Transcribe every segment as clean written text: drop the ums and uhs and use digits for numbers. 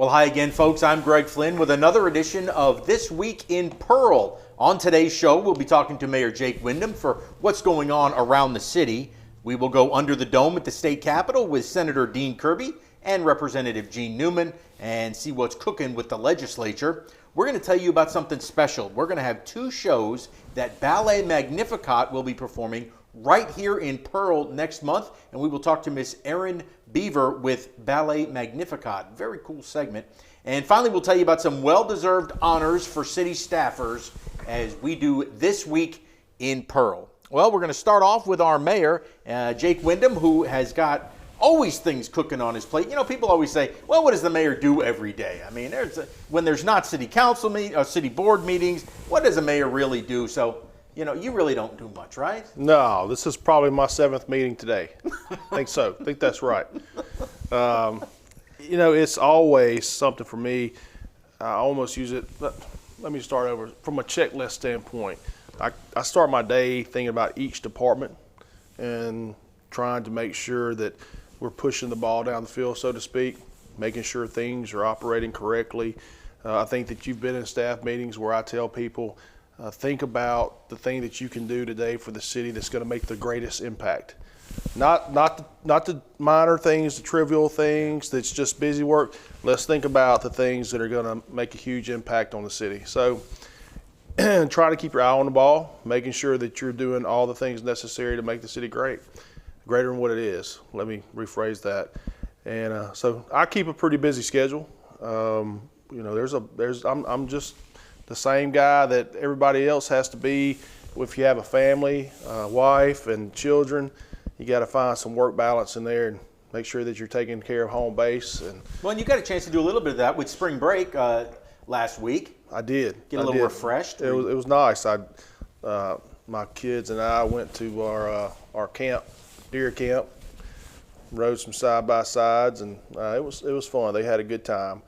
Well, hi again, folks. I'm Greg Flynn with another edition of This Week in Pearl. On today's show, we'll be talking to Mayor Jake Windham for what's going on around the city. We will go under the dome at the state capitol with Senator Dean Kirby and Representative Gene Newman and see what's cooking with the legislature. We're going to tell you about something special. We're going to have two shows that Ballet Magnificat will be performing right here in Pearl next month, and we will talk to Miss Erin Beaver with Ballet Magnificat. Very cool segment. And finally, we'll tell you about some well-deserved honors for city staffers as we do This Week in Pearl. Well, we're going to start off with our mayor, Jake Windham, who has got always things cooking on his plate. You know, people always say, well, what does the mayor do every day? I mean, when there's not city council or city board meetings, what does a mayor really do? So, you know, you really don't do much, right? No, this is probably my 7th meeting today. I think so. I think that's right. You know, it's always something for me. I almost use it, let me start over. From a checklist standpoint, I start my day thinking about each department and trying to make sure that we're pushing the ball down the field, so to speak, making sure things are operating correctly. I think that you've been in staff meetings where I tell people, think about the thing that you can do today for the city that's going to make the greatest impact. Not the minor things, the trivial things that's just busy work. Let's think about the things that are going to make a huge impact on the city. So try to keep your eye on the ball, making sure that you're doing all the things necessary to make the city great, greater than what it is. Let me rephrase that. And so I keep a pretty busy schedule. You know, I'm just the same guy that everybody else has to be. If you have a family, wife and children, you got to find some work balance in there and make sure that you're taking care of home base. Well, and you got a chance to do a little bit of that with spring break last week. I did. Get a little refreshed. It was nice. My kids and I went to our camp, deer camp, rode some side by sides, and it was fun. They had a good time,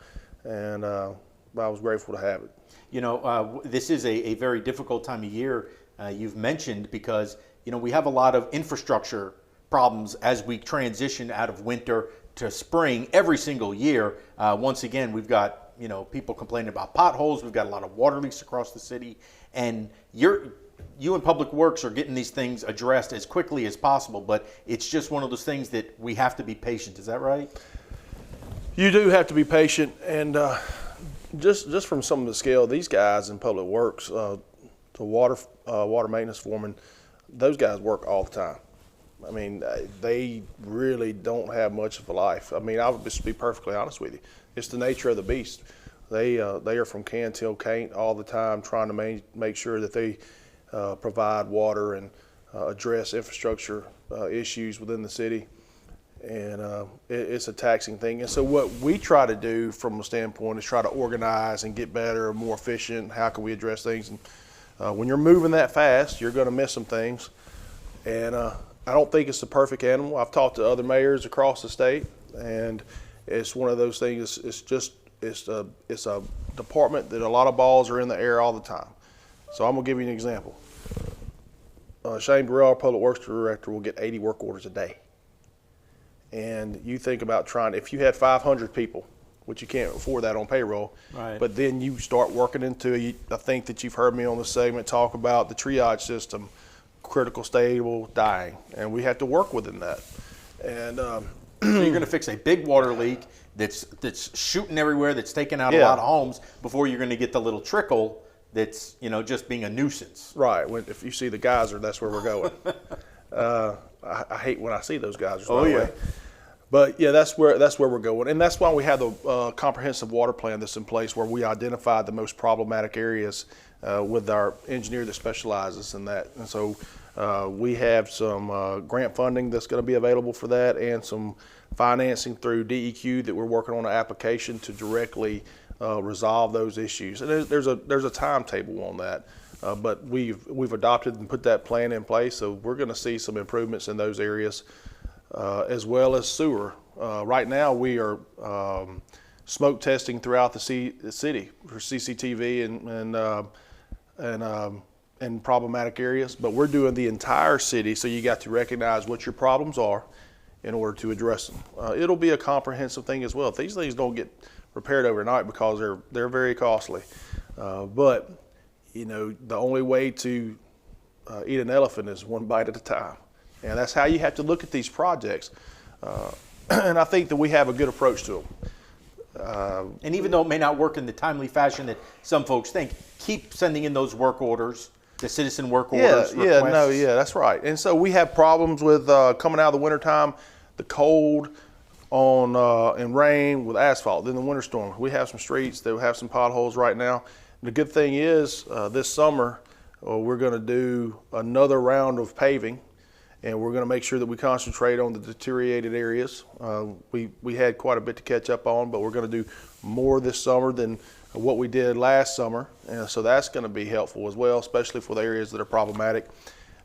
and I was grateful to have it. You know, this is a very difficult time of year, you've mentioned, because, you know, we have a lot of infrastructure problems as we transition out of winter to spring every single year. Once again, we've got, you know, people complaining about potholes. We've got a lot of water leaks across the city. And you and Public Works are getting these things addressed as quickly as possible, but it's just one of those things that we have to be patient. Is that right? You do have to be patient, and just from some of the scale, these guys in Public Works, the water maintenance foreman, those guys work all the time. I mean, they really don't have much of a life. I mean, I'll just be perfectly honest with you. It's the nature of the beast. They are from can till can't all the time, trying to make sure that they provide water and address infrastructure issues within the city. And it's a taxing thing. And so what we try to do from a standpoint is try to organize and get better, more efficient. How can we address things? And when you're moving that fast, you're going to miss some things. And I don't think it's the perfect animal. I've talked to other mayors across the state, and it's one of those things. It's a department that a lot of balls are in the air all the time. So I'm going to give you an example. Shane Burrell, our Public Works Director, will get 80 work orders a day. And you think about if you had 500 people, which you can't afford that on payroll, right. But then you start working into, I think that you've heard me on this segment talk about the triage system, critical, stable, dying, and we have to work within that. And so you're going to fix a big water leak that's shooting everywhere, that's taking out a lot of homes before you're going to get the little trickle that's, you know, just being a nuisance. Right. If you see the geyser, that's where we're going. I hate when I see those geysers. Oh yeah. Way. But yeah, that's where we're going, and that's why we have the comprehensive water plan that's in place, where we identified the most problematic areas with our engineer that specializes in that. And so we have some grant funding that's going to be available for that, and some financing through DEQ that we're working on an application to directly resolve those issues. And there's a timetable on that. But we've adopted and put that plan in place, so we're going to see some improvements in those areas, as well as sewer. Right now, we are smoke testing throughout the city for CCTV and problematic areas, but we're doing the entire city, so you got to recognize what your problems are in order to address them. It'll be a comprehensive thing as well. If these things don't get repaired overnight because they're very costly. But you know, the only way to eat an elephant is one bite at a time, and that's how you have to look at these projects. And I think that we have a good approach to them. And even though it may not work in the timely fashion that some folks think, keep sending in those work orders, the citizen work orders. That's right. And so we have problems with coming out of the wintertime, the cold and rain with asphalt. Then the winter storm, we have some streets that have some potholes right now. And the good thing is this summer we're going to do another round of paving, and we're going to make sure that we concentrate on the deteriorated areas. We had quite a bit to catch up on, but we're going to do more this summer than what we did last summer, and so that's going to be helpful as well, especially for the areas that are problematic.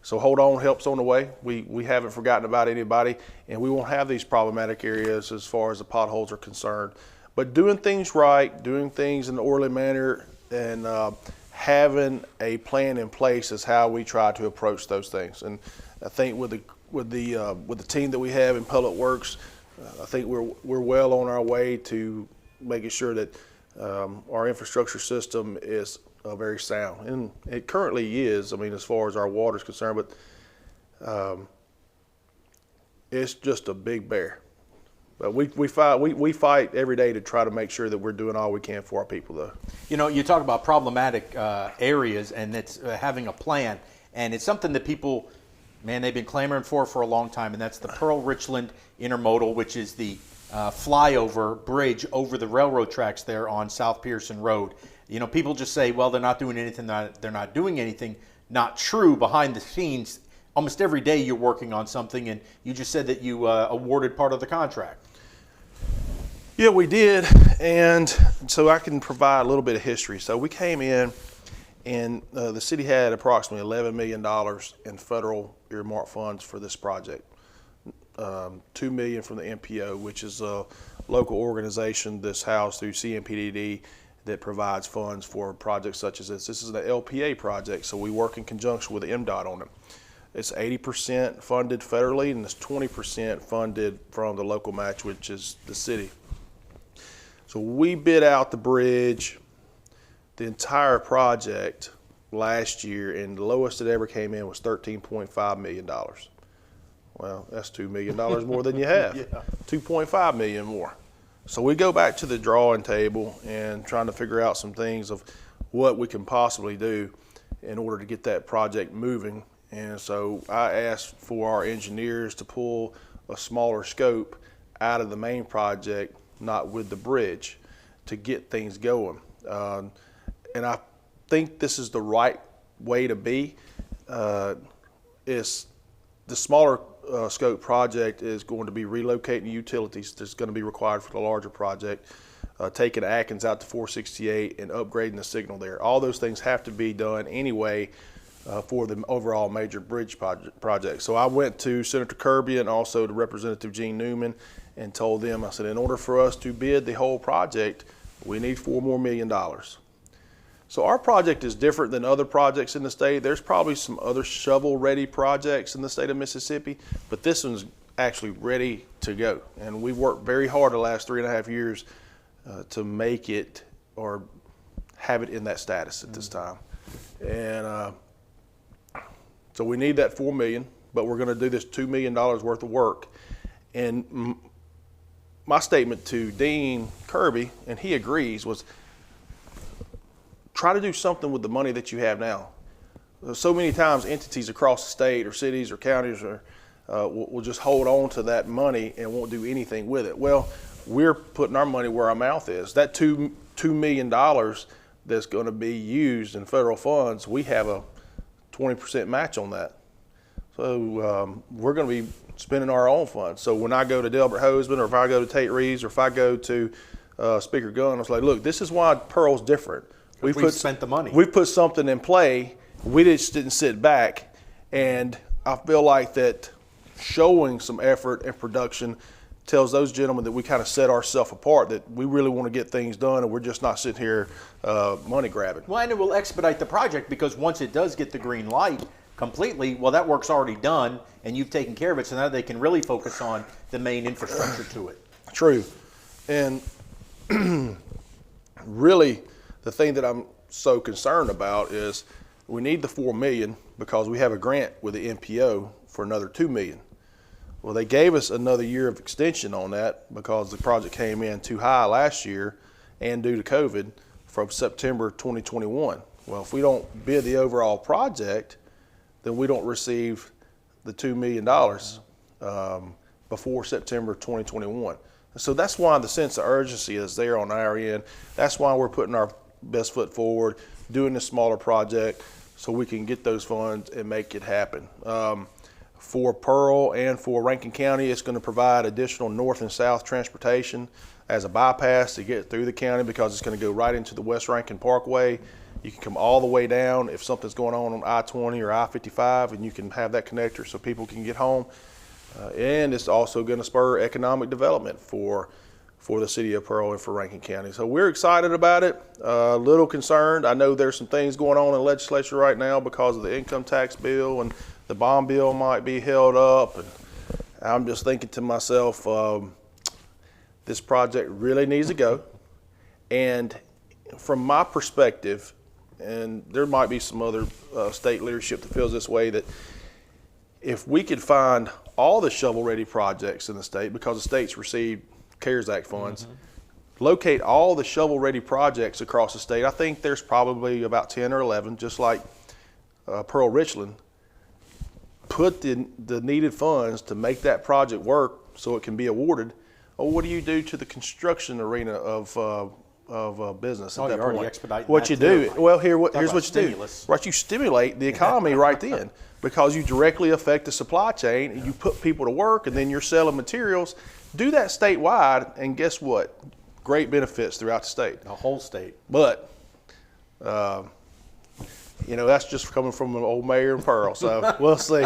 So hold on, help's on the way. We haven't forgotten about anybody, and we won't have these problematic areas as far as the potholes are concerned. But doing things right, doing things in an orderly manner, and having a plan in place is how we try to approach those things. And I think with the team that we have in Public Works, I think we're well on our way to making sure that our infrastructure system is very sound, and it currently is. I mean, as far as our water is concerned, but it's just a big bear. But we fight every day to try to make sure that we're doing all we can for our people, though. You know, you talk about problematic areas, and it's having a plan, and it's something that people, man, they've been clamoring for a long time, and that's the Pearl Richland Intermodal, which is the flyover bridge over the railroad tracks there on South Pearson Road. You know, people just say, well, they're not doing anything. They're not doing anything. Not true. Behind the scenes, almost every day you're working on something, and you just said that you awarded part of the contract. Yeah, we did, and so I can provide a little bit of history. So we came in, and the city had approximately $11 million in federal earmarked funds for this project. $2 million from the MPO, which is a local organization that's housed through CMPDD that provides funds for projects such as this. This is an LPA project, so we work in conjunction with the MDOT on it. It's 80% funded federally, and it's 20% funded from the local match, which is the city. So we bid out the bridge, the entire project last year, and the lowest it ever came in was $13.5 million. Well, that's $2 million more than you have. Yeah. $2.5 million more. So we go back to the drawing table and trying to figure out some things of what we can possibly do in order to get that project moving. And so I asked for our engineers to pull a smaller scope out of the main project, not with the bridge, to get things going. And I think this is the right way to be. It's the smaller scope project is going to be relocating utilities that's going to be required for the larger project, taking Atkins out to 468 and upgrading the signal there. All those things have to be done anyway for the overall major bridge project. So I went to Senator Kirby and also to Representative Gene Newman and told them, I said, in order for us to bid the whole project, we need $4 more million. So our project is different than other projects in the state. There's probably some other shovel-ready projects in the state of Mississippi, but this one's actually ready to go. And we've worked very hard the last 3.5 years to make it or have it in that status at this time. And so we need that $4 million, but we're going to do this $2 million worth of work. And my statement to Dean Kirby, and he agrees, was try to do something with the money that you have now. So many times entities across the state or cities or counties will just hold on to that money and won't do anything with it. Well, we're putting our money where our mouth is. That $2 million that's going to be used in federal funds, we have a 20% match on that. So we're going to be spending our own funds. So when I go to Delbert Hoseman, or if I go to Tate Reeves, or if I go to Speaker Gunn, I was like, look, this is why Pearl's different. We've spent the money. We've put something in play. We just didn't sit back. And I feel like that showing some effort and production tells those gentlemen that we kind of set ourselves apart, that we really want to get things done and we're just not sitting here money grabbing. Well, and it will expedite the project, because once it does get the green light completely, well, that work's already done and you've taken care of it, so now they can really focus on the main infrastructure to it. True. And really, the thing that I'm so concerned about is we need the $4 million because we have a grant with the MPO for another $2 million. Well, they gave us another year of extension on that because the project came in too high last year and due to COVID from September 2021. Well, if we don't bid the overall project, then we don't receive the $2 million before September 2021. So that's why the sense of urgency is there on our end. That's why we're putting our best foot forward, doing this smaller project so we can get those funds and make it happen. For Pearl and for Rankin County, it's going to provide additional north and south transportation as a bypass to get through the county because it's going to go right into the West Rankin Parkway. You can come all the way down if something's going on I-20 or I-55, and you can have that connector so people can get home. And it's also going to spur economic development for the city of Pearl and for Rankin County. So we're excited about it, a little concerned. I know there's some things going on in the legislature right now because of the income tax bill, and the bond bill might be held up. And I'm just thinking to myself, this project really needs to go. And from my perspective, and there might be some other state leadership that feels this way, that if we could find all the shovel-ready projects in the state, because the state's received CARES Act funds, locate all the shovel-ready projects across the state. I think there's probably about 10 or 11, just like Pearl Richland. Put the needed funds to make that project work so it can be awarded. Or what do you do to the construction arena of business at that point? Expediting what you do? Too. Well, here's what you stimulus. do. Right, you stimulate the economy right then because you directly affect the supply chain and you put people to work, and then you're selling materials. Do that statewide, and guess what? Great benefits throughout the state. The whole state. But that's just coming from an old mayor in Pearl. So we'll see.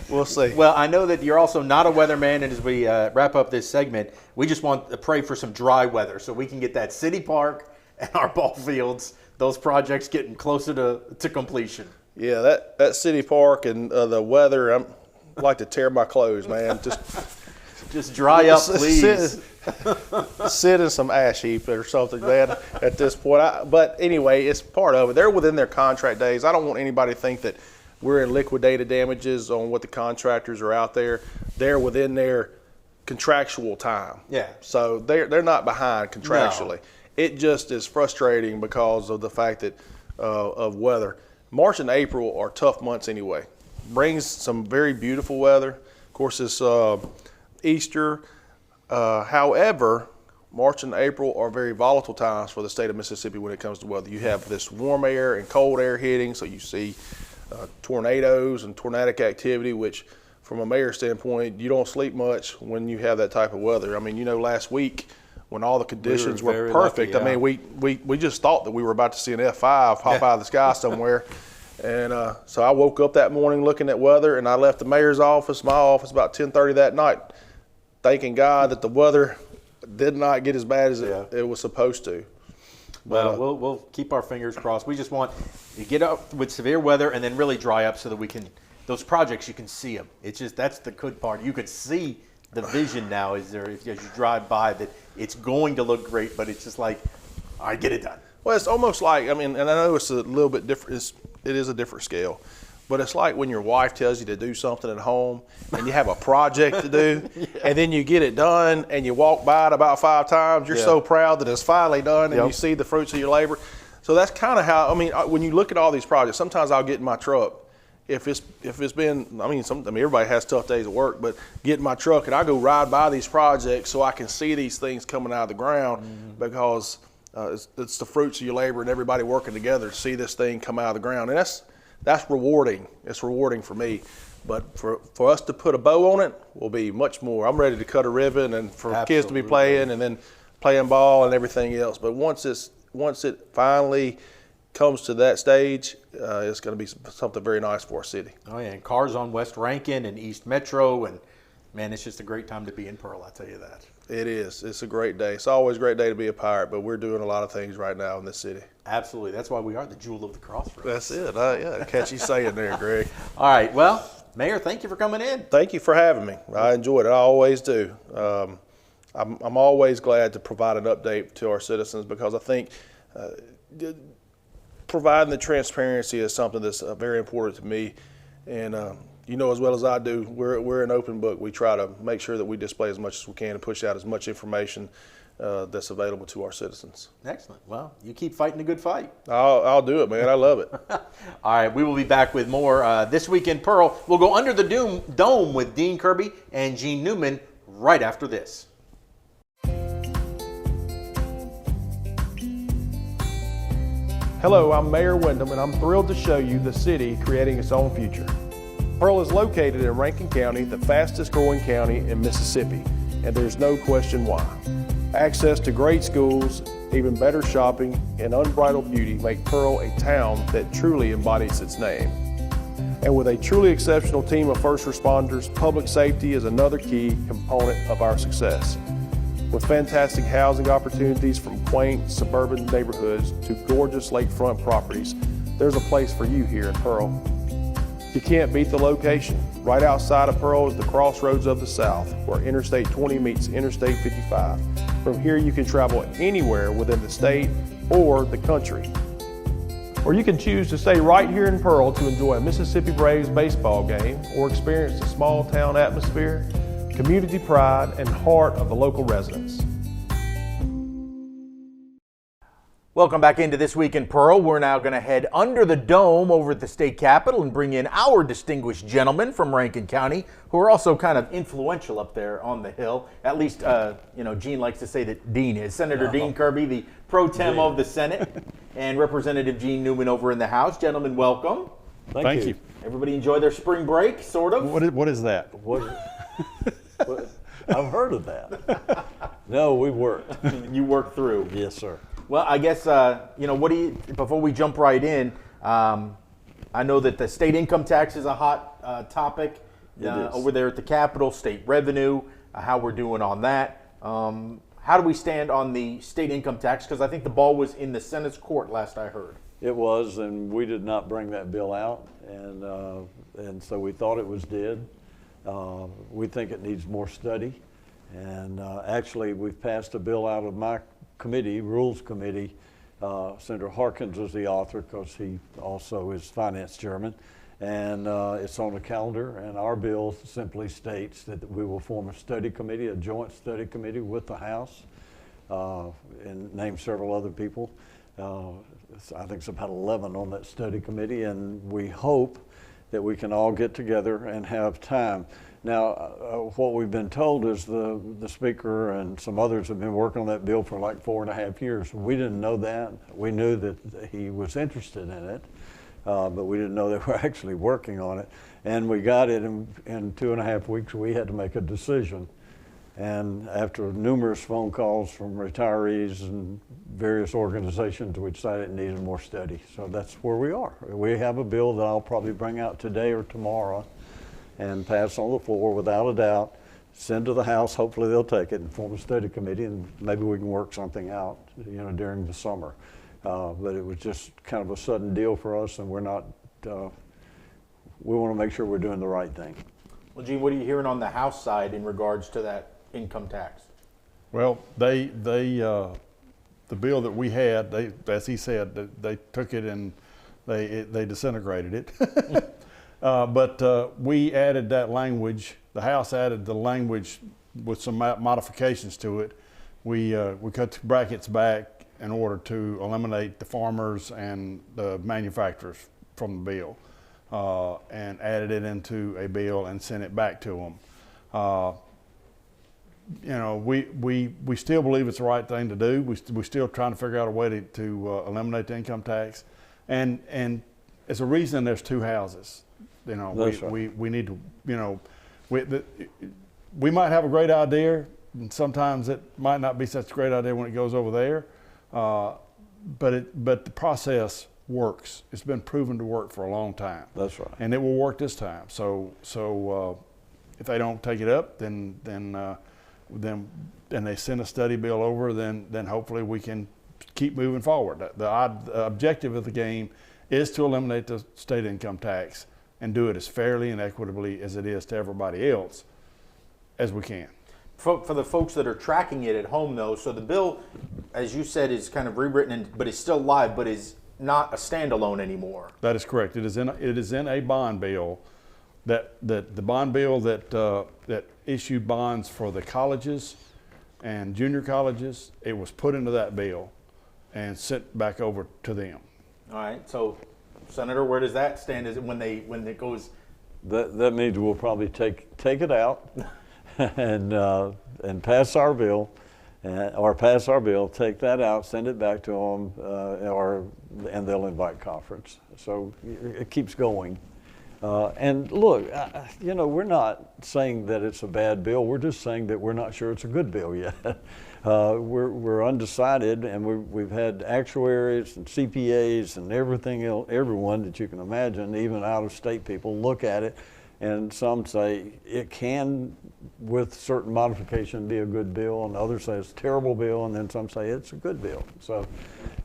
We'll see. Well, I know that you're also not a weatherman, and as we wrap up this segment, we just want to pray for some dry weather so we can get that city park and our ball fields, those projects getting closer to completion. Yeah, that city park and the weather, I'd like to tear my clothes, man. Just dry up, please. Sit in some ash heap or something, man, at this point. But anyway, it's part of it. They're within their contract days. I don't want anybody to think that we're in liquidated damages on what the contractors are out there. They're within their contractual time. Yeah. So they're not behind contractually. No. It just is frustrating because of the fact that of weather. March and April are tough months anyway. Brings some very beautiful weather. Of course, it's Easter. However, March and April are very volatile times for the state of Mississippi when it comes to weather. You have this warm air and cold air hitting, so you see tornadoes and tornadic activity, which from a mayor's standpoint, you don't sleep much when you have that type of weather. I mean, last week when all the conditions were perfect, lucky, yeah. I mean, we just thought that we were about to see an F5 pop out of the sky somewhere. And so I woke up that morning looking at weather, and I left the mayor's office, my office, about 10:30 that night, thanking God that the weather did not get as bad as it was supposed to. Well, we'll keep our fingers crossed. We just want to get up with severe weather and then really dry up so that we can, those projects, you can see them. It's just, that's the good part. You could see the vision now as you drive by that it's going to look great, but it's just like, all right, get it done. Well, it's almost like, I mean, and I know it's a little bit different, it is a different scale, but it's like when your wife tells you to do something at home and you have a project to do, and then you get it done and you walk by it about 5 times, you're so proud that it's finally done and you see the fruits of your labor. So that's kind of how, I mean, when you look at all these projects, sometimes I'll get in my truck. If it's been, I mean, everybody has tough days at work, but get in my truck and I go ride by these projects so I can see these things coming out of the ground because it's the fruits of your labor and everybody working together to see this thing come out of the ground. And that's rewarding. It's rewarding for me. But for us to put a bow on it will be much more. I'm ready to cut a ribbon and for kids to be playing and then playing ball and everything else. But once it finally comes to that stage, it's going to be something very nice for our city. Oh yeah, and cars on West Rankin and East Metro, and man, it's just a great time to be in Pearl, I tell you that. It is. It's a great day. It's always a great day to be a pirate, but we're doing a lot of things right now in this city. Absolutely. That's why we are the jewel of the crossroads. That's it. Yeah, catchy saying there, Greg. All right. Well, Mayor, thank you for coming in. Thank you for having me. I enjoyed it. I always do. I'm always glad to provide an update to our citizens because I think providing the transparency is something that's very important to me. And you know as well as I do, we're an open book. We try to make sure that we display as much as we can and push out as much information that's available to our citizens. Excellent. Well, you keep fighting a good fight. I'll do it, man. I love it. All right, we will be back with more This Week in Pearl. We'll go under the dome with Dean Kirby and Gene Newman right after this. Hello, I'm Mayor Windham, and I'm thrilled to show you the city creating its own future. Pearl is located in Rankin County, the fastest growing county in Mississippi, and there's no question why. Access to great schools, even better shopping, and unbridled beauty make Pearl a town that truly embodies its name. And with a truly exceptional team of first responders, public safety is another key component of our success. With fantastic housing opportunities from quaint suburban neighborhoods to gorgeous lakefront properties, there's a place for you here in Pearl. You can't beat the location. Right outside of Pearl is the crossroads of the South, where Interstate 20 meets Interstate 55. From here you can travel anywhere within the state or the country. Or you can choose to stay right here in Pearl to enjoy a Mississippi Braves baseball game or experience the small town atmosphere, community pride, and heart of the local residents. Welcome back into This Week in Pearl. We're now going to head under the dome over at the state capitol and bring in our distinguished gentlemen from Rankin County who are also kind of influential up there on the Hill. At least, Gene likes to say that Dean is. Senator Dean Kirby, the pro tem of the Senate, and Representative Gene Newman over in the House. Gentlemen, welcome. Thank you. Everybody enjoy their spring break, sort of? What is that? I've heard of that. No, we worked. You worked through. Yes, sir. Well, I guess, before we jump right in, I know that the state income tax is a hot topic over there at the Capitol, state revenue, how we're doing on that. How do we stand on the state income tax? Because I think the ball was in the Senate's court last I heard. It was, and we did not bring that bill out, and so we thought it was dead. We think it needs more study, and actually we've passed a bill out of my committee, Rules Committee. Senator Harkins was the author because he also is finance chairman, and it's on the calendar, and our bill simply states that we will form a study committee, a joint study committee with the House, and name several other people. I think it's about 11 on that study committee, and we hope that we can all get together and have time. Now, what we've been told is the Speaker and some others have been working on that bill for like 4.5 years. We didn't know that. We knew that he was interested in it, but we didn't know they were actually working on it. And we got it in 2.5 weeks. We had to make a decision. And after numerous phone calls from retirees and various organizations, we decided it needed more study. So that's where we are. We have a bill that I'll probably bring out today or tomorrow and pass on the floor without a doubt, send to the House. Hopefully they'll take it and form a study committee, and maybe we can work something out, during the summer. But it was just kind of a sudden deal for us, and we're not, we want to make sure we're doing the right thing. Well, Gene, what are you hearing on the House side in regards to that income tax? Well, the bill that we had, as he said, they took it and they disintegrated it. But we added that language. The House added the language with some modifications to it. We cut the brackets back in order to eliminate the farmers and the manufacturers from the bill, and added it into a bill and sent it back to them. We still believe it's the right thing to do. We're still trying to figure out a way to eliminate the income tax, and it's a reason there's two houses. That's right. We need to, we might have a great idea, and sometimes it might not be such a great idea when it goes over there, but the process works. It's been proven to work for a long time. That's right. And it will work this time. So if they don't take it up, then they send a study bill over, then hopefully we can keep moving forward. The objective of the game is to eliminate the state income tax and do it as fairly and equitably as it is to everybody else as we can. for the folks that are tracking it at home, though, so the bill, as you said, is kind of rewritten, but is still live, but is not a standalone anymore. That is correct. It is in a bond bill that the bond bill that issued bonds for the colleges and junior colleges. It was put into that bill and sent back over to them. All right. So, Senator, where does that stand? Is it when it goes? That means we'll probably take it out and pass our bill, take that out, send it back to them, and they'll invite conference. So it keeps going. And look, we're not saying that it's a bad bill. We're just saying that we're not sure it's a good bill yet. We're undecided, and we've had actuaries and CPAs and everyone that you can imagine, even out-of-state people, look at it, and some say it can, with certain modification, be a good bill, and others say it's a terrible bill, and then some say it's a good bill. So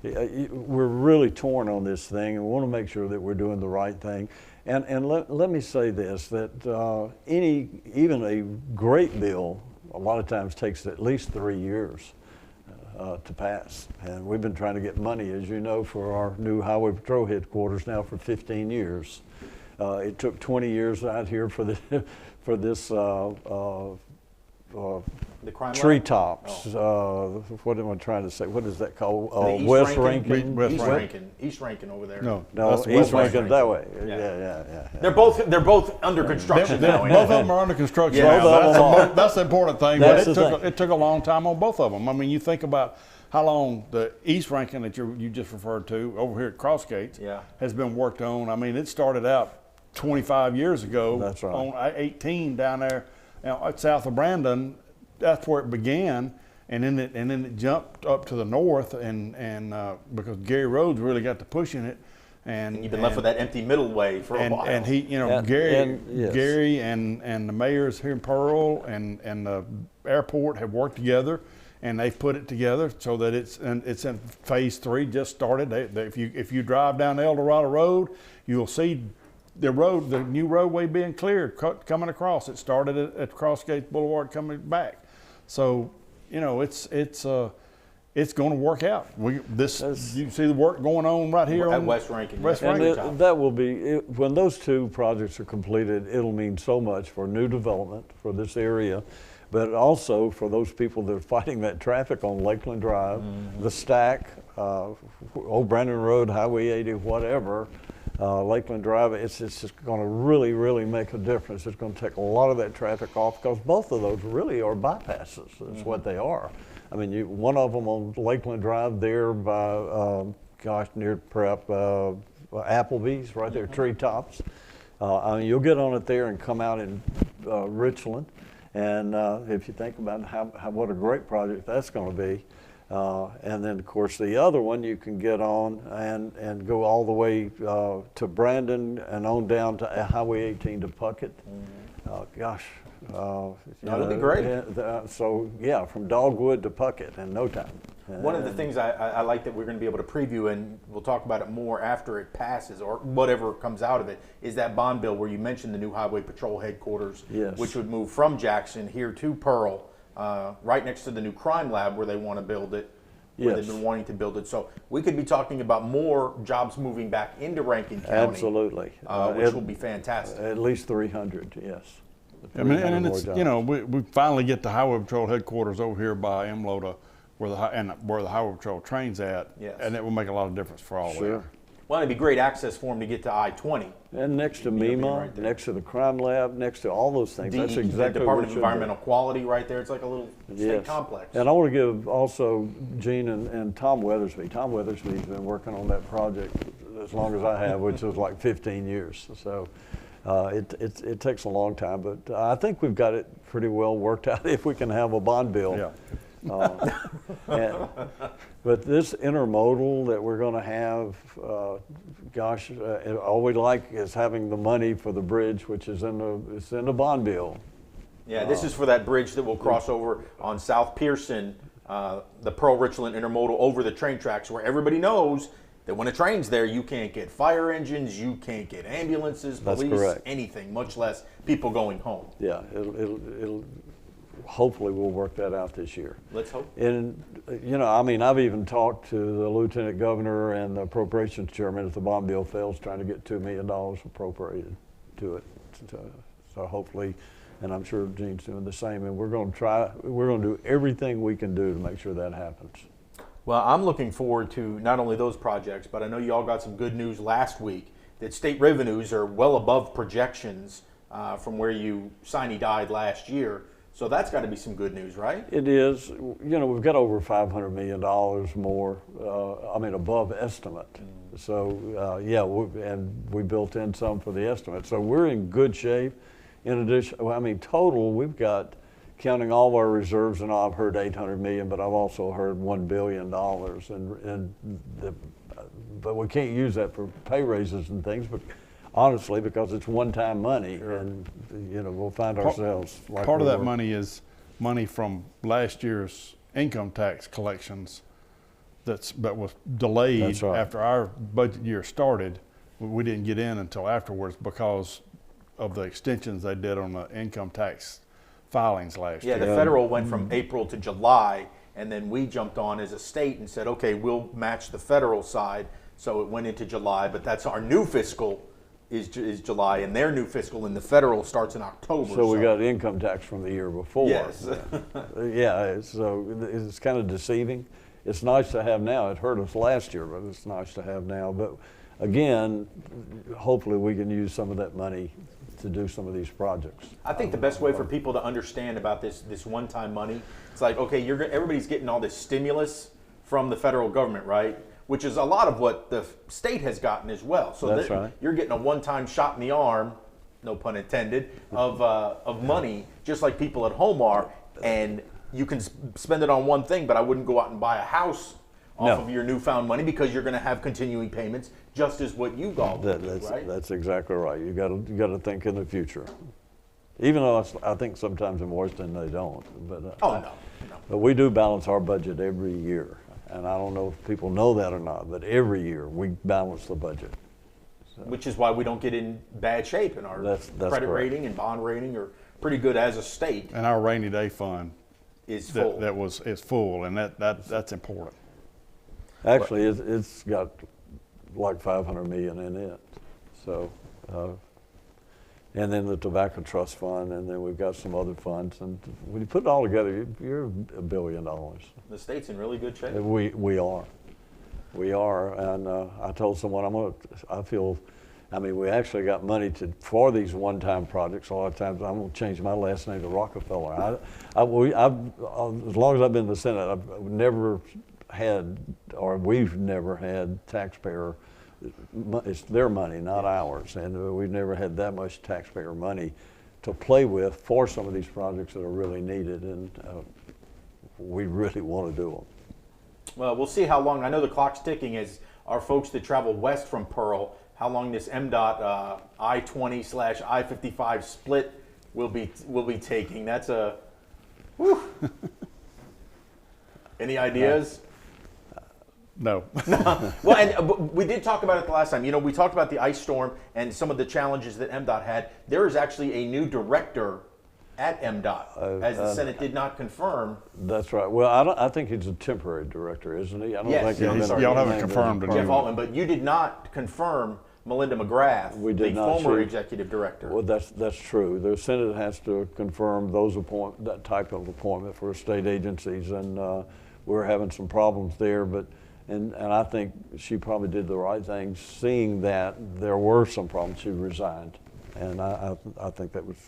we're really torn on this thing, and we want to make sure that we're doing the right thing. And let me say this, that even a great bill a lot of times takes at least 3 years to pass. And we've been trying to get money, as you know, for our new Highway Patrol headquarters now for 15 years. It took 20 years out here for this The crime lab? treetops. Oh. What am I trying to say? What is that called? The East West Rankin? Rankin. East Rankin over there. No, No, that's the East West Rankin that way. Yeah. Yeah. They're both under construction now. Both of them are under construction Yeah. now. Both of them are. That's the important thing. That's But the thing. it took a long time on both of them. I mean, you think about how long the East Rankin that you just referred to over here at Crossgates Yeah. has been worked on. I mean, it started out 25 years ago. That's right. On I-18 down there south of Brandon. That's where it began, and then it jumped up to the north, and because Gary Rhodes really got to pushing it, and You've been left with that empty middle way for a while. and he, Yes. Gary and the mayors here in Pearl and the airport have worked together, and they've put it together so that it's in phase 3 just started. If you drive down El Dorado Road, you'll see the new roadway being cleared coming across. It started at Crossgates Boulevard coming back. So, it's going to work out. You see the work going on right here At on West Rankin. West Yeah. Rankin. And that will be, when those two projects are completed, it'll mean so much for new development for this area, but also for those people that are fighting that traffic on Lakeland Drive, the Stack, Old Brandon Road, Highway 80, whatever. Lakeland Drive, it's just going to really, really make a difference. It's going to take a lot of that traffic off, because both of those really are bypasses. That's what they are. I mean, one of them on Lakeland Drive there by, near Prep, Applebee's, right there, Treetops. I mean, you'll get on it there and come out in Richland. And if you think about what a great project that's going to be. And then, of course, the other one you can get on and go all the way to Brandon and on down to Highway 18 to Puckett. That'd be great. From Dogwood to Puckett in no time. One of the things I like that we're going to be able to preview, and we'll talk about it more after it passes or whatever comes out of it, is that bond bill where you mentioned the new Highway Patrol headquarters, Yes. which would move from Jackson here to Pearl, right next to the new crime lab where they want to build it, where Yes. they've been wanting to build it. So we could be talking about more jobs moving back into Rankin County. Absolutely. Which will be fantastic. At least 300, yes. I mean, 300 and more it's jobs. we finally get the Highway Patrol headquarters over here by Emlota, where the Highway Patrol trains at, Yes. and it will make a lot of difference for all Sure. of them. Well, it'd be great access for them to get to I-20. And next to You'll be MEMA, right there. next to the crime lab, next to all those things. That's the exactly Department what of it should be. Environmental Quality right there. It's like a little state Yes. complex. And I want to give also Gene and Tom Weathersby. Tom Weathersby's been working on that project as long as I have, which was like 15 years. So it takes a long time, but I think we've got it pretty well worked out if we can have a bond bill. Yeah. But this intermodal that we're going to have, all we like is having the money for the bridge, which is in the bond bill. Yeah, this is for that bridge that will cross over on South Pearson, the Pearl Richland intermodal over the train tracks, where everybody knows that when a train's there, you can't get fire engines, you can't get ambulances, That's police, correct. anything, much less people going home. Yeah, it'll hopefully we'll work that out this year. Let's hope. And, you know, I mean, I've even talked to the Lieutenant Governor and the Appropriations Chairman if the bond bill fails, trying to get $2 million appropriated to it. So hopefully, and I'm sure Gene's doing the same, and we're going to do everything we can do to make sure that happens. Well, I'm looking forward to not only those projects, but I know you all got some good news last week that state revenues are well above projections from where you sine-died last year. So that's got to be some good news, right? It is. You know, we've got over $500 million more, above estimate. So, yeah, and we built in some for the estimate. So we're in good shape. In addition, total, we've got, counting all of our reserves, and I've heard $800 million, but I've also heard $1 billion. But we can't use that for pay raises and things, but honestly, because it's one-time money, and you know, we'll find ourselves like part of that money is money from last year's income tax collections that was delayed. That's right. After our budget year started. We didn't get in until afterwards because of the extensions they did on the income tax filings last year. Yeah, the federal went from April to July, and then we jumped on as a state and said, okay, we'll match the federal side. So it went into July, but that's our new fiscal is July, and their new fiscal in the federal starts in October. So we got income tax from the year before. Yes. Yeah, so it's kind of deceiving. It's nice to have now. It hurt us last year, but it's nice to have now. But again, hopefully we can use some of that money to do some of these projects. I think the best way for people to understand about this one-time money, it's like, okay, everybody's getting all this stimulus from the federal government, right? Which is a lot of what the state has gotten as well. So that's right. You're getting a one-time shot in the arm, no pun intended, of money, just like people at home are, and you can spend it on one thing, but I wouldn't go out and buy a house off of your newfound money because you're going to have continuing payments, just as what you got, right? That's exactly right. You got to think in the future. Even though I think sometimes in Washington they don't, but no. But we do balance our budget every year. And I don't know if people know that or not, but every year we balance the budget. So. Which is why we don't get in bad shape, and our that's credit correct. Rating and bond rating are pretty good as a state. And our rainy day fund is full. Is full, and that's important. Actually, it's got like $500 million in it. So, and then the tobacco trust fund, and then we've got some other funds, and when you put it all together, you're $1 billion. The state's in really good shape. We are, and I told someone we actually got money for these one-time projects. A lot of times I'm going to change my last name to Rockefeller. As long as I've been in the Senate, we've never had taxpayer. It's their money, not ours, and we've never had that much taxpayer money to play with for some of these projects that are really needed, and we really want to do them. Well, we'll see how long. I know the clock's ticking as our folks that travel west from Pearl, how long this MDOT I-20/I-55 split will be taking. That's a whew. Any ideas? No. Well, and we did talk about it the last time. You know, we talked about the ice storm and some of the challenges that MDOT had. There is actually a new director at MDOT, as the Senate did not confirm. That's right. Well, I think he's a temporary director, isn't he? I don't think y'all haven't confirmed him. Jeff Altman, but you did not confirm Melinda McGrath, the former executive director. Well, that's true. The Senate has to confirm that type of appointment for state agencies, and we're having some problems there. But and I think she probably did the right thing, seeing that there were some problems. She resigned, and I think that was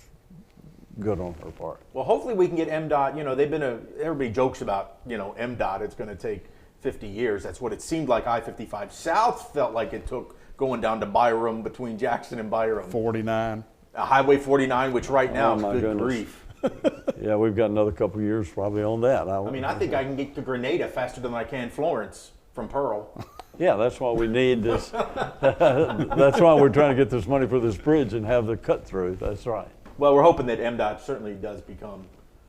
good on her part. Well, hopefully we can get MDOT. You know, everybody jokes about, you know, MDOT. It's going to take 50 years. That's what it seemed like. I-55 South felt like it took going down to Byram, between Jackson and Byram. 49. Highway 49, which right now is good grief. Yeah, we've got another couple of years probably on that. I think I can get to Grenada faster than I can Florence from Pearl. Yeah, that's why we need this. That's why we're trying to get this money for this bridge and have the cut through. That's right. Well, we're hoping that MDOT certainly does become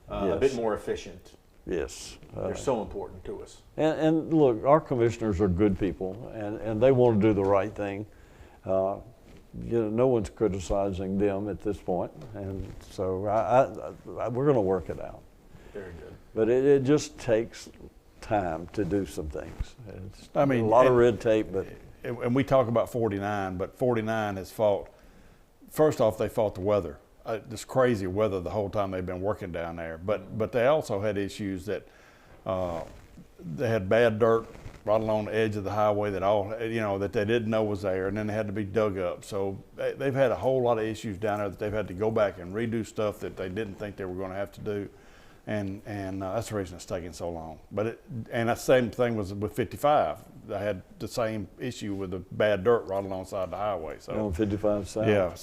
a bit more efficient. Yes. They're so important to us. And look, our commissioners are good people, and they want to do the right thing. No one's criticizing them at this point, and so we're going to work it out. Very good. But it just takes time to do some things. It's I mean, a lot of red tape, but and we talk about 49, but 49 has fought. First off, they fought the weather. This crazy weather the whole time they've been working down there. But they also had issues that they had bad dirt right along the edge of the highway that they didn't know was there, and then they had to be dug up. So they've had a whole lot of issues down there that they've had to go back and redo stuff that they didn't think they were going to have to do, and that's the reason it's taking so long. And that same thing was with 55. They had the same issue with the bad dirt right alongside the highway. So on 55 South. yeah,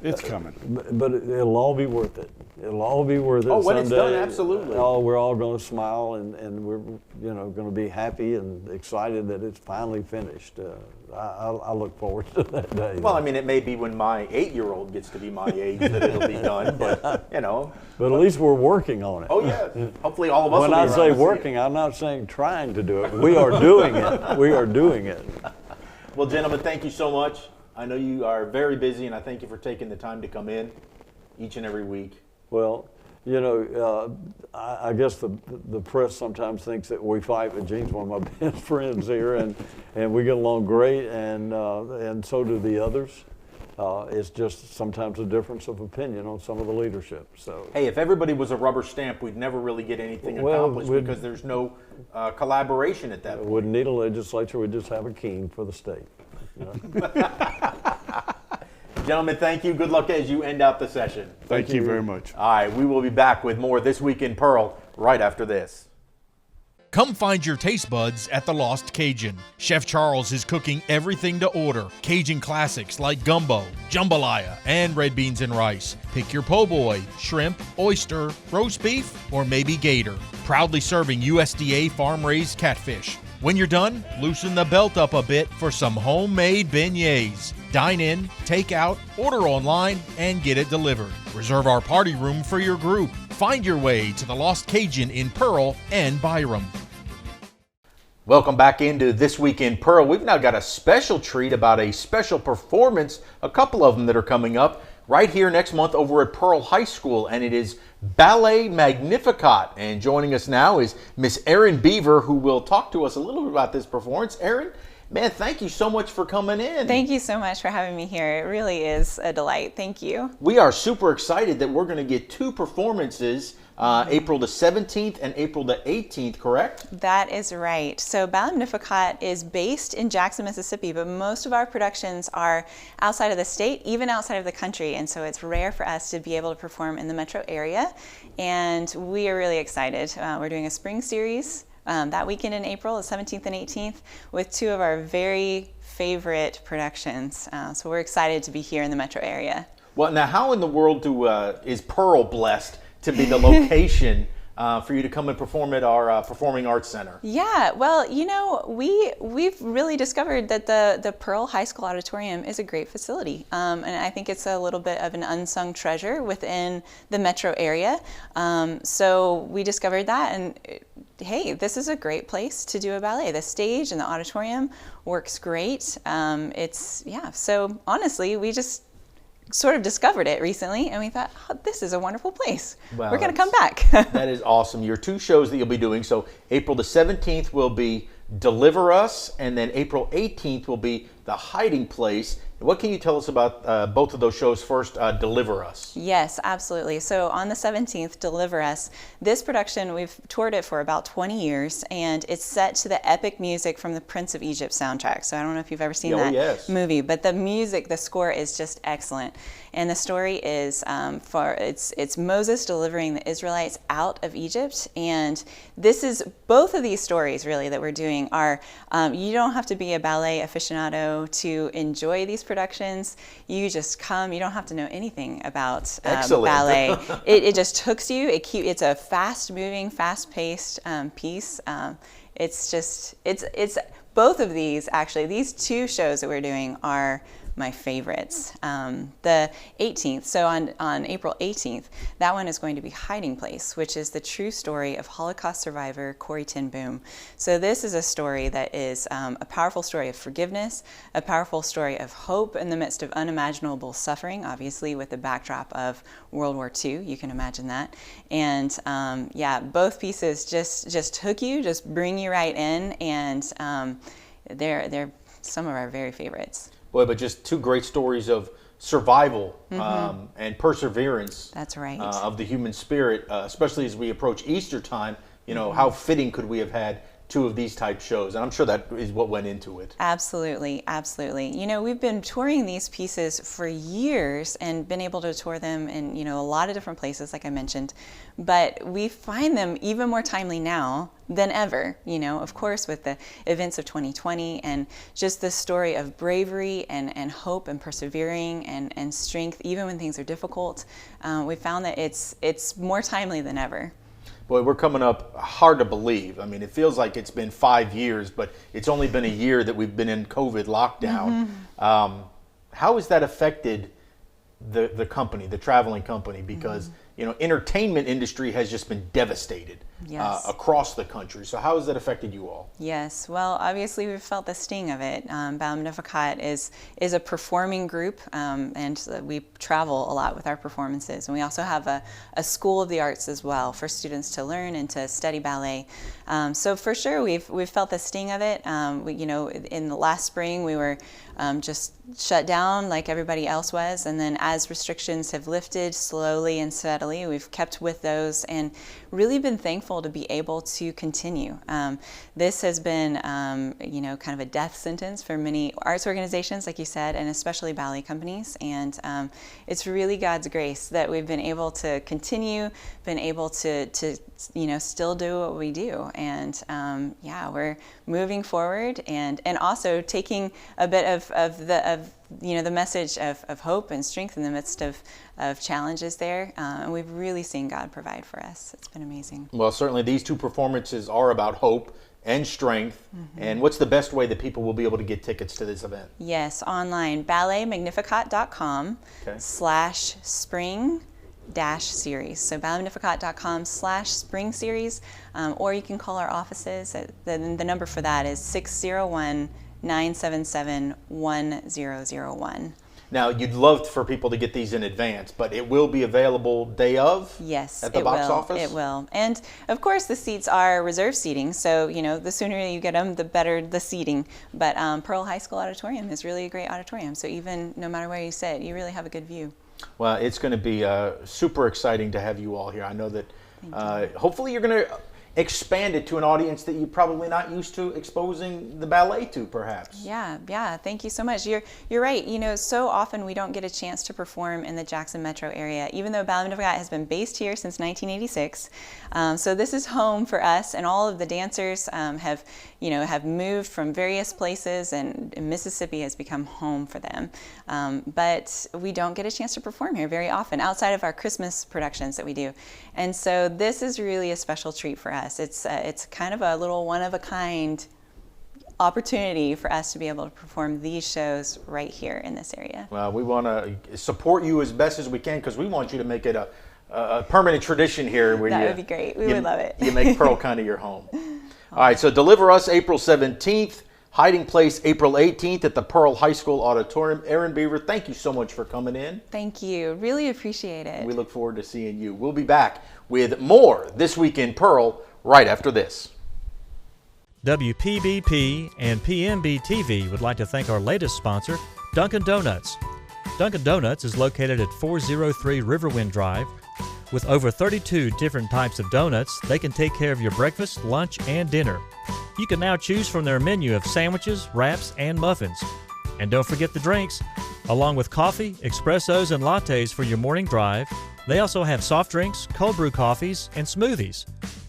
it's coming. But it'll all be worth it. It'll all be worth it. Oh, when someday. it's done, absolutely. We're all going to smile and we're going to be happy and excited that it's finally finished. I look forward to that day. Well, I mean, it may be when my 8-year-old gets to be my age that it'll be done, but But at least we're working on it. Oh yeah. Hopefully, all of us. When will I be say around to see working, I'm not saying trying to do it. We are doing it. We are doing it. Well, gentlemen, thank you so much. I know you are very busy, and I thank you for taking the time to come in each and every week. Well, I guess the press sometimes thinks that we fight, but Gene's one of my best friends here, and we get along great, and so do the others. It's just sometimes a difference of opinion on some of the leadership. So hey, if everybody was a rubber stamp, we'd never really get anything accomplished because there's no collaboration at that point. Wouldn't need a legislature, we'd just have a king for the state. Gentlemen, thank you. Good luck as you end out the session. Thank you very much. All right, we will be back with more This Week in Pearl right after this. Come find your taste buds at the Lost Cajun. Chef Charles is cooking everything to order. Cajun classics like gumbo, jambalaya, and red beans and rice. Pick your po' boy, shrimp, oyster, roast beef, or maybe gator. Proudly serving USDA farm-raised catfish. When you're done, loosen the belt up a bit for some homemade beignets. Dine in, take out, order online, and get it delivered. Reserve our party room for your group. Find your way to the Lost Cajun in Pearl and Byram. Welcome back into This Week in Pearl. We've now got a special treat about a special performance, a couple of them that are coming up right here next month over at Pearl High School, and it is Ballet Magnificat. And joining us now is Miss Erin Beaver, who will talk to us a little bit about this performance. Erin, man, thank you so much for coming in. Thank you so much for having me here. It really is a delight. Thank you. We are super excited that we're going to get two performances, April the 17th and April the 18th, correct? That is right. So Ballet Magnificat is based in Jackson, Mississippi, but most of our productions are outside of the state, even outside of the country, and so it's rare for us to be able to perform in the metro area, and we are really excited. We're doing a spring series that weekend in April, the 17th and 18th, with two of our very favorite productions. So we're excited to be here in the metro area. Well, now how in the world is Pearl blessed to be the location for you to come and perform at our Performing Arts Center? Yeah, well, we've really discovered that the Pearl High School Auditorium is a great facility, and I think it's a little bit of an unsung treasure within the metro area. So we discovered that, and hey, this is a great place to do a ballet. The stage and the auditorium works great. So honestly, we just sort of discovered it recently, and we thought, this is a wonderful place. Well, we're going to come back. That is awesome. Your two shows that you'll be doing. So April the 17th will be Deliver Us, and then April 18th will be The Hiding Place. What can you tell us about both of those shows? First, Deliver Us. Yes, absolutely. So on the 17th, Deliver Us. This production, we've toured it for about 20 years, and it's set to the epic music from the Prince of Egypt soundtrack. So I don't know if you've ever seen that movie, but the music, the score is just excellent. And the story is it's Moses delivering the Israelites out of Egypt, and this is both of these stories really that we're doing are you don't have to be a ballet aficionado to enjoy these productions. You just come. You don't have to know anything about ballet. It just hooks you. It's a fast-moving, fast-paced piece. It's both of these actually. These two shows that we're doing are my favorites. The 18th, so on April 18th, that one is going to be Hiding Place, which is the true story of Holocaust survivor Corrie ten Boom. So this is a story that is a powerful story of forgiveness, a powerful story of hope in the midst of unimaginable suffering, obviously with the backdrop of World War II, you can imagine that. And yeah, both pieces just hook you, just bring you right in, and they're some of our very favorites. Boy, but just two great stories of survival and perseverance. That's right. Of the human spirit, especially as we approach Easter time. You know, how fitting could we have had two of these type shows? And I'm sure that is what went into it. Absolutely, absolutely. You know, we've been touring these pieces for years and been able to tour them in, you know, a lot of different places, like I mentioned. But we find them even more timely now than ever, you know, of course, with the events of 2020 and just the story of bravery and hope and persevering and strength, even when things are difficult. We found that it's more timely than ever. Boy, we're coming up hard to believe. I mean, it feels like it's been 5 years, but it's only been a year that we've been in COVID lockdown. How has that affected the company, the traveling company? Because, you know, entertainment industry has just been devastated across the country. So how has that affected you all? Yes, well, obviously we've felt the sting of it. Ballet Magnificat is a performing group, and we travel a lot with our performances. And we also have a school of the arts as well for students to learn and to study ballet. So for sure, we've felt the sting of it. You know, in the last spring, we were just shut down like everybody else was, and then as restrictions have lifted slowly and steadily, we've kept with those and really been thankful to be able to continue. This has been, you know, kind of a death sentence for many arts organizations, like you said, and especially ballet companies. And it's really God's grace that we've been able to continue, been able to you know, still do what we do. And yeah, we're moving forward and also taking a bit of you know, the message of hope and strength in the midst of challenges there. And we've really seen God provide for us. It's been amazing. Well, certainly these two performances are about hope and strength. And what's the best way that people will be able to get tickets to this event? Yes, online, balletmagnificat.com/spring-series. So balletmagnificat.com/spring series, or you can call our offices. The number for that is 601-977-1001. Now, you'd love for people to get these in advance, but it will be available day of? Yes, at the box office? It will. And of course, the seats are reserved seating, so you know, the sooner you get them, the better the seating. But Pearl High School Auditorium is really a great auditorium, so even no matter where you sit, you really have a good view. Well, it's going to be super exciting to have you all here. I know that hopefully you're going to expand it to an audience that you're probably not used to exposing the ballet to, perhaps. Yeah, thank you so much. You're right. You know, so often we don't get a chance to perform in the Jackson metro area, even though Ballet Magnificat has been based here since 1986. So this is home for us, and all of the dancers have moved from various places, and Mississippi has become home for them. But we don't get a chance to perform here very often, outside of our Christmas productions that we do. And so this is really a special treat for us. It's kind of a little one-of-a-kind opportunity for us to be able to perform these shows right here in this area. Well, we want to support you as best as we can, because we want you to make it a permanent tradition here. Where that would be great. We would love it. You make Pearl kind of your home. All right, so Deliver Us April 17th, Hiding Place April 18th at the Pearl High School Auditorium. Erin Beaver, thank you so much for coming in. Thank you. Really appreciate it. We look forward to seeing you. We'll be back with more This Week in Pearl right after this. WPBP and PMB TV would like to thank our latest sponsor, Dunkin Donuts. Dunkin Donuts is located at 403 Riverwind Drive. With over 32 different types of donuts, they can take care of your breakfast, lunch, and dinner. You can now choose from their menu of sandwiches, wraps, and muffins. And don't forget the drinks. Along with coffee, espressos, and lattes for your morning drive, they also have soft drinks, cold brew coffees, and smoothies.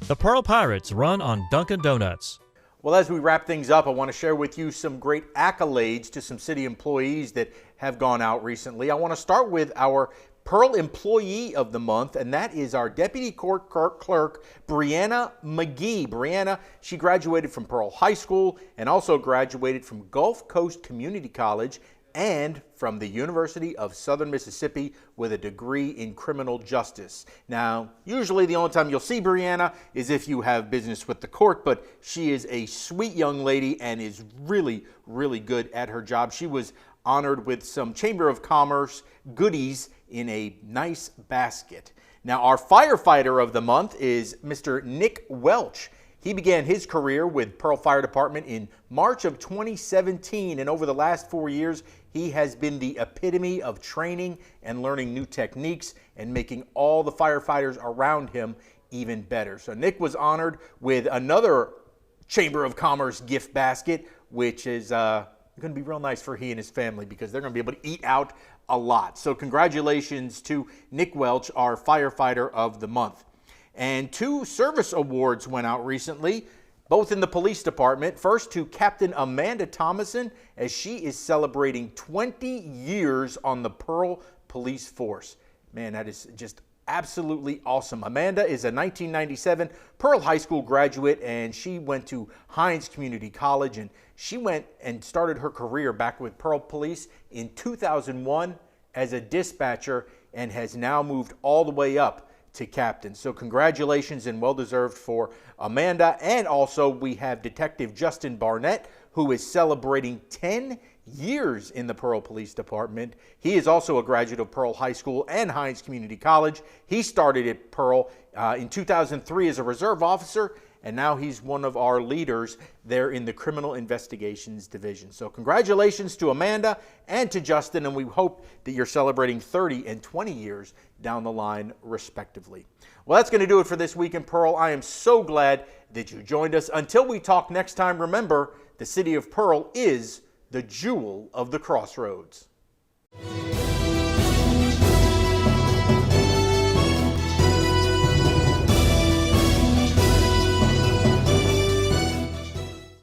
The Pearl Pirates run on Dunkin Donuts. Well, as we wrap things up, I want to share with you some great accolades to some city employees that have gone out recently. I want to start with our Pearl Employee of the Month, and that is our Deputy Court Clerk, Briana Mcgee. Briana, she graduated from Pearl High School and also graduated from Gulf Coast Community College and from the University of Southern Mississippi with a degree in criminal justice. Now, usually the only time you'll see Briana is if you have business with the court, but she is a sweet young lady and is really, really good at her job. She was honored with some Chamber of Commerce goodies in a nice basket. Now, our firefighter of the month is Mr. Nick Welch. He began his career with Pearl Fire Department in March of 2017, and over the last 4 years, he has been the epitome of training and learning new techniques and making all the firefighters around him even better. So Nick was honored with another Chamber of Commerce gift basket, which is going to be real nice for he and his family because they're going to be able to eat out a lot. So congratulations to Nick Welch, our firefighter of the month. And 2 service awards went out recently, both in the police department. First to Captain Amanda Thomason, as she is celebrating 20 years on the Pearl Police Force. Man, that is just absolutely awesome. Amanda is a 1997 Pearl High School graduate, and she went to Hines Community College, and she went and started her career back with Pearl Police in 2001 as a dispatcher and has now moved all the way up to captain. So congratulations and well-deserved for Amanda. And also we have Detective Justin Barnett, who is celebrating 10 years in the Pearl Police Department. He is also a graduate of Pearl High School and Hines Community College. He started at Pearl in 2003 as a reserve officer, and now he's one of our leaders there in the Criminal Investigations Division. So congratulations to Amanda and to Justin, and we hope that you're celebrating 30 and 20 years down the line, respectively. Well, that's going to do it for this week in Pearl. I am so glad that you joined us. Until we talk next time, remember, the city of Pearl is the jewel of the crossroads.